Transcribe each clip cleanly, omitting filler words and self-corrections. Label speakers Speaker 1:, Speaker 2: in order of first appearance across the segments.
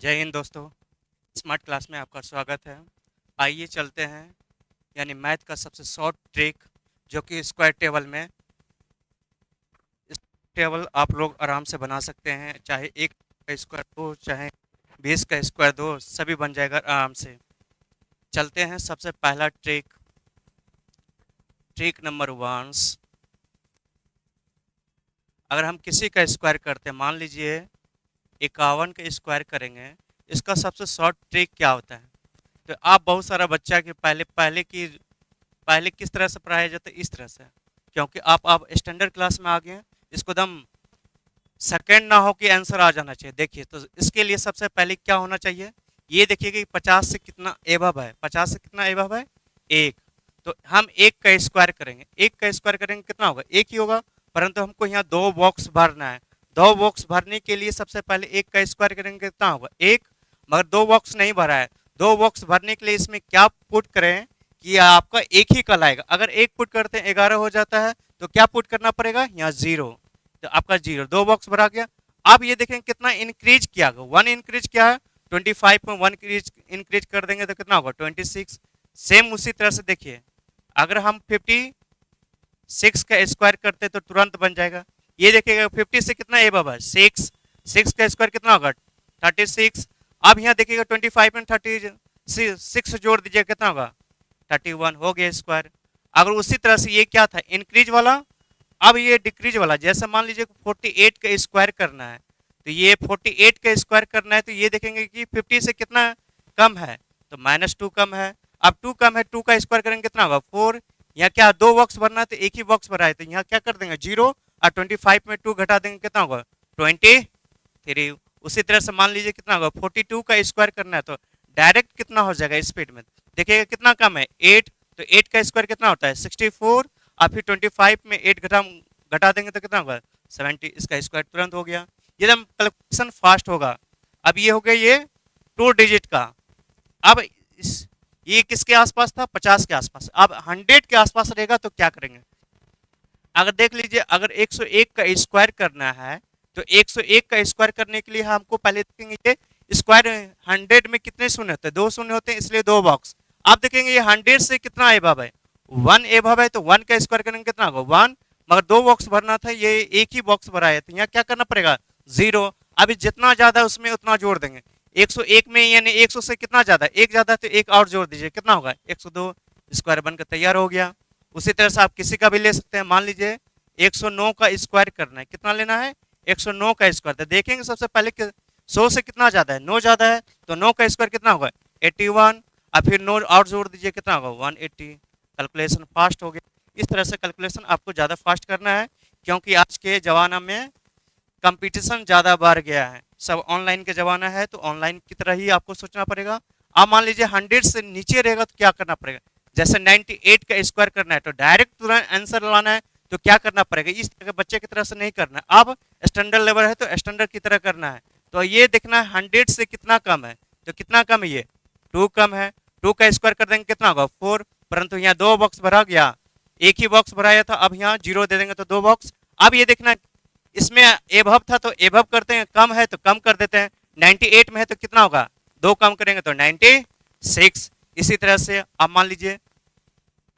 Speaker 1: जय हिंद दोस्तों। Smart class में आपका स्वागत है। आइए चलते हैं यानी मैथ का सबसे शॉर्ट ट्रिक जो कि स्क्वायर टेबल में। इस टेबल आप लोग आराम से बना सकते हैं, चाहे एक का स्क्वायर दो चाहे 20 का स्क्वायर दो, सभी बन जाएगा आराम से। चलते हैं सबसे पहला ट्रिक, ट्रिक नंबर 1। अगर हम किसी का स्क्वायर करते हैं, मान लीजिए 51 का स्क्वायर करेंगे, इसका सबसे शॉर्ट ट्रिक क्या होता है? तो आप बहुत सारा बच्चा के पहले किस तरह से पढ़ाया जाता है, इस तरह से। क्योंकि आप स्टैंडर्ड क्लास में आ गए हैं, इसको दम सेकंड ना हो कि आंसर आ जाना चाहिए। देखिए, तो इसके लिए सबसे पहले क्या होना चाहिए, ये देखिए कि 50 से कितना एबव है। 50 से कितना एबव है? एक। तो हम एक का स्क्वायर करेंगे, एक का स्क्वायर करेंगे कितना होगा? एक ही होगा। परंतु हमको यहाँ दो बॉक्स भरना है। दो बॉक्स भरने के लिए सबसे पहले एक का स्क्वायर करेंगे कितना होगा? एक। मगर दो बॉक्स नहीं भरा है। दो बॉक्स भरने के लिए इसमें क्या पुट करें कि आपका एक ही कल आएगा। अगर एक पुट करते हैं 11 हो जाता है, तो क्या पुट करना पड़ेगा? यहाँ 0। तो आपका 0, दो बॉक्स भरा गया। अब ये देखें कितना इंक्रीज किया गया, 1 इंक्रीज किया है। 25 में 1 इंक्रीज कर देंगे तो कितना होगा? 26। सेम उसी तरह से देखिए, अगर हम 56 का स्क्वायर करते तो तुरंत बन जाएगा। ये देखिएगा 50 से कितना एबव है? 6। 6 का स्क्वायर कितना होगा? 36। अब यहाँ देखिएगा 25 में 36 जोड़ दीजिए, कितना होगा? 31 हो गया स्क्वायर। अगर उसी तरह से ये क्या था? इंक्रीज वाला। अब ये डिक्रीज वाला, जैसे मान लीजिए 48 का स्क्वायर करना है, तो ये 48 का स्क्वायर करना है, तो ये देखेंगे कि 50 से कितना कम है? तो -2 कम है। अब 2 कम है, 2 का स्क्वायर करेंगे कितना होगा? 4। यहाँ क्या दो बॉक्स भरना है, तो एक ही बॉक्स भरा है, तो यहाँ क्या कर देंगे? 0। और 25 में 2 घटा देंगे, कितना होगा? 23। उसी तरह से मान लीजिए कितना होगा? 42 का स्क्वायर करना है, तो डायरेक्ट कितना हो जाएगा स्पीड में? देखिएगा कितना कम है? 8। तो 8 का स्क्वायर कितना होता है? 64। और फिर 25 में 8 घटा देंगे तो कितना होगा? 70। इसका स्क्वायर तुरंत हो गया। ये एकदम कैलकुलेशन फास्ट होगा। अब ये हो गया ये 2 डिजिट का। अब ये किसके आसपास था? 50 के आसपास। अब 100 के आसपास रहेगा तो क्या करेंगे? अगर देख लीजिए, अगर 101 का स्क्वायर करना है, तो 101 का स्क्वायर करने के लिए हमको पहले देखेंगे ये स्क्वायर 100 में कितने शून्य होते हैं? दो शून्य होते हैं, इसलिए दो बॉक्स। आप देखेंगे ये 100 से कितना एबव है? 1 एबव है, तो 1 का स्क्वायर करेंगे कितना होगा? 1। मगर दो बॉक्स भरना था, ये एक ही बॉक्स भरा है, तो यहाँ क्या करना पड़ेगा? 0। अभी जितना ज्यादा उसमें उतना जोड़ देंगे। 101 में यानी 100 से कितना ज्यादा? एक ज्यादा, तो एक और जोड़ दीजिए, कितना होगा? 102। स्क्वायर बनकर तैयार हो गया। उसी तरह से आप किसी का भी ले सकते हैं। मान लीजिए 109 का स्क्वायर करना है, कितना लेना है? 109 का स्क्वायर। तो देखेंगे सबसे पहले 100 से कितना ज्यादा है? 9 ज्यादा है, तो 9 का स्क्वायर कितना होगा? 81। और फिर 9 और जोड़ दीजिए, कितना होगा? 180। कैलकुलेशन फास्ट हो गया। इस तरह से कैलकुलेशन आपको ज़्यादा फास्ट करना है, क्योंकि आज के ज़माना में कंपटीशन ज़्यादा बढ़ गया है। सब ऑनलाइन के ज़माना है, तो ऑनलाइन की तरह ही आपको सोचना पड़ेगा। आप मान लीजिए 100 से नीचे रहेगा तो क्या करना पड़ेगा? जैसे 98 का स्क्वायर करना है, तो डायरेक्ट तुरंत आंसर लाना है, तो क्या करना पड़ेगा? इस तरह के बच्चे की तरह से नहीं करना है। अब स्टैंडर्ड लेवल है, तो स्टैंडर्ड की तरह करना है। तो ये देखना है 100 से कितना कम है। तो कितना कम है? ये 2 कम है। 2 का स्क्वायर कर देंगे, कितना होगा? 4। परंतु यहाँ दो बॉक्स भरा गया, एक ही बॉक्स भराया था। अब यहाँ 0 दे देंगे तो दो बॉक्स। अब ये देखना, इसमें एभव था तो एभव करते हैं, कम है तो कम कर देते हैं। 98 में है तो कितना होगा? दो कम करेंगे तो 96। इसी तरह से अब मान लीजिए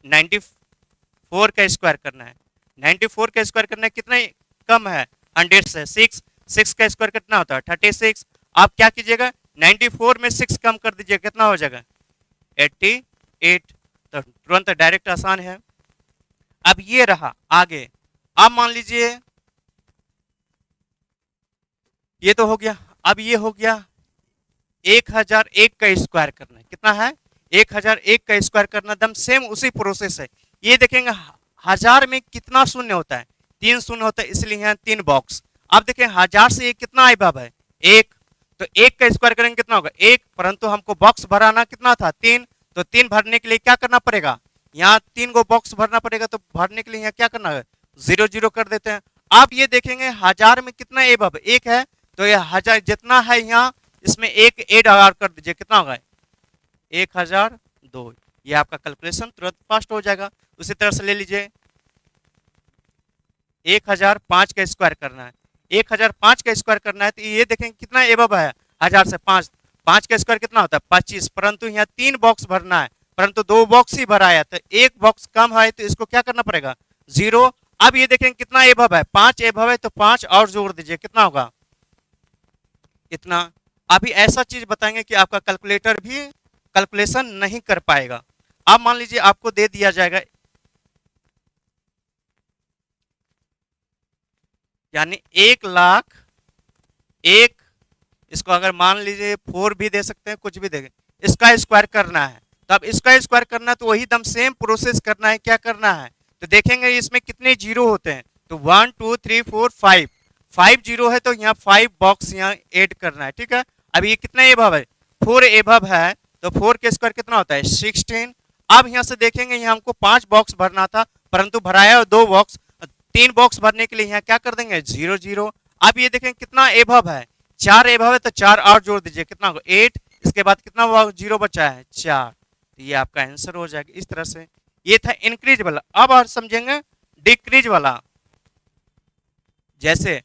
Speaker 1: 94 का स्क्वायर करना है। 94 का स्क्वायर करना है, कितना कम है? 100 से 6। 6 का स्क्वायर कितना होता है? 36। आप क्या कीजिएगा? 94 में 6 कम कर दीजिए, कितना हो जाएगा? 88। तो तुरंत डायरेक्ट आसान है। अब ये रहा आगे। अब मान लीजिए ये तो हो गया। अब ये हो गया 1001 का स्क्वायर करना है, कितना है? 1001 का स्क्वायर करना, दम सेम उसी प्रोसेस है। ये देखेंगे हजार में कितना शून्य होता है? 3 शून्य होता है, इसलिए यहाँ 3 बॉक्स। अब देखें 1000 से ये कितना आइबब है? 1। तो 1 का स्क्वायर करेंगे कितना होगा? 1। परंतु हमको बॉक्स भराना कितना था? 3। तो 3 भरने के लिए क्या करना पड़ेगा? यहाँ 3 को बॉक्स भरना पड़ेगा, तो भरने के लिए यहाँ क्या करना है? 0 0 कर देते हैं। आप ये देखेंगे 1000 में कितना एबब? 1 है, तो ये 1000 जितना है यहाँ, इसमें एक एड आर कर दीजिए, कितना होगा? 1002। ये आपका कैलकुलेशन तुरंत फास्ट हो जाएगा। उसी तरह से ले लीजिए 1005 का स्क्वायर करना है। 1005 का स्क्वायर करना है, तो ये देखें कितना एबव है? 1000 से 5, 5 का स्क्वायर कितना होता है 25, परंतु यहाँ 3 बॉक्स भरना है, परंतु 2 बॉक्स ही भराया, तो एक बॉक्स कम है, तो इसको क्या करना पड़ेगा 0। अब ये देखें कितना एभव है, 5 एभव है, तो 5 और जोड़ दीजिए, कितना होगा इतना। अभी ऐसा चीज बताएंगे कि आपका कैलकुलेटर भी कैलकुलेशन नहीं कर पाएगा। अब मान लीजिए आपको दे दिया जाएगा, यानी 1,00,000, एक, इसको अगर मान लीजिए 4 भी दे सकते हैं, कुछ भी देंगे, इसका स्क्वायर करना है। तो अब इसका स्क्वायर करना है तो वही दम सेम प्रोसेस करना है, क्या करना है, तो देखेंगे इसमें कितने जीरो होते हैं, तो 1 2 3 4 5, 5 जीरो है, तो यहाँ 5 बॉक्स यहाँ ऐड करना है, ठीक है। अब ये कितना एभव है 4 एभव है, तो 4 के स्क्वायर कितना होता है 16। अब यहाँ से देखेंगे यहाँ हमको 5 बॉक्स भरना था, परंतु भराया 2 बॉक्स, 3 बॉक्स भरने के लिए यहाँ क्या कर देंगे 0 0। अब ये देखें कितना एभव है 4 एभव है, तो 4 और जोड़ दीजिए, कितना होगा 8, इसके बाद कितना हुआ 0 बचा है 4, तो ये आपका आंसर हो जाएगा। इस तरह से ये था इंक्रीज वाला। अब और समझेंगे डिक्रीज वाला। जैसे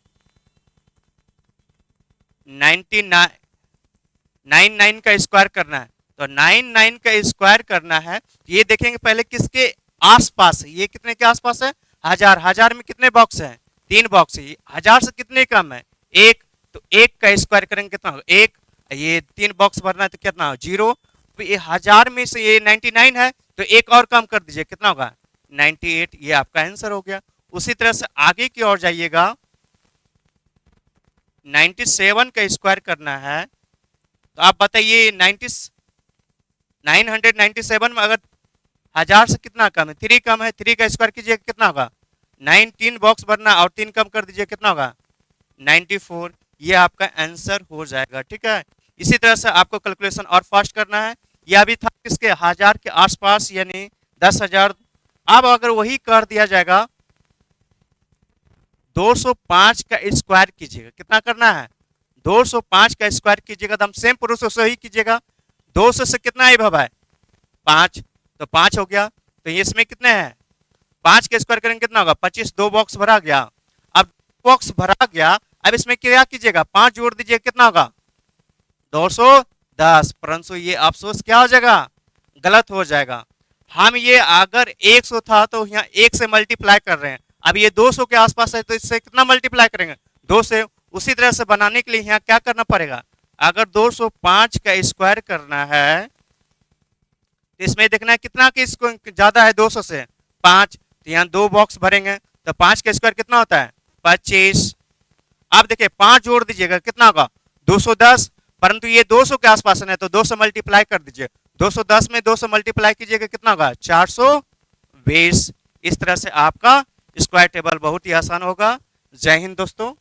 Speaker 1: 99 का स्क्वायर करना है, तो 99 का स्क्वायर करना है, ये देखेंगे पहले किसके आसपास है, ये कितने के आसपास है 1000, 1000 में कितने बॉक्स है 3 बॉक्स है, 1000 से कितने कम है 1, तो 1 का स्क्वायर करेंगे कितना होगा 1, ये 3 बॉक्स भरना है तो कितना हो 0, तो ये 1000 में से ये 99 है, तो एक और कम कर दीजिए, कितना होगा 98, ये आपका आंसर हो गया। उसी तरह से आगे की ओर जाइएगा, 97 का स्क्वायर करना है, तो आप बताइए 997 में अगर 1000 से कितना कम है 3 कम है, 3 का स्क्वायर कीजिए कितना होगा 19 बॉक्स भरना और 3 कम कर दीजिए, कितना होगा 94, ये आपका आंसर हो जाएगा, ठीक है। इसी तरह से आपको कैलकुलेशन और फास्ट करना है। यह भी था किसके 1000 के आसपास, यानी 10,000। अब अगर वही कर दिया जाएगा 205 का स्क्वायर कीजिएगा, कितना करना है 205 का स्क्वायर कीजिएगा, एकदम सेम प्रोसेस ही कीजिएगा। 200 से कितना एभव है 5, तो 5 हो गया, तो इसमें कितने हैं 5 का स्क्वायर करेंगे कितना होगा 25, 2 बॉक्स भरा गया। अब बॉक्स भरा गया, अब इसमें क्या कीजिएगा 5 जोड़ दीजिए, कितना होगा 210, परंतु ये अफसोस क्या हो जाएगा गलत हो जाएगा। हम ये अगर 100 था तो यहाँ 1 से मल्टीप्लाई कर रहे हैं, अब ये 200 के आसपास है, तो इससे कितना मल्टीप्लाई करेंगे 2 से। उसी तरह से बनाने के लिए यहाँ क्या करना पड़ेगा, अगर 205 का स्क्वायर करना है तो इसमें देखना है कितना के ज्यादा है 200 से 5, तो यहाँ 2 बॉक्स भरेंगे, तो 5 का स्क्वायर कितना होता है 25। आप देखिए 5 जोड़ दीजिएगा, कितना होगा 210, परंतु ये 200 के आसपास है, तो 2 से मल्टीप्लाई कर दीजिए, 210 में 2 से मल्टीप्लाई कीजिएगा, कितना होगा 420। इस तरह से आपका स्क्वायर टेबल बहुत ही आसान होगा। जय हिंद दोस्तों।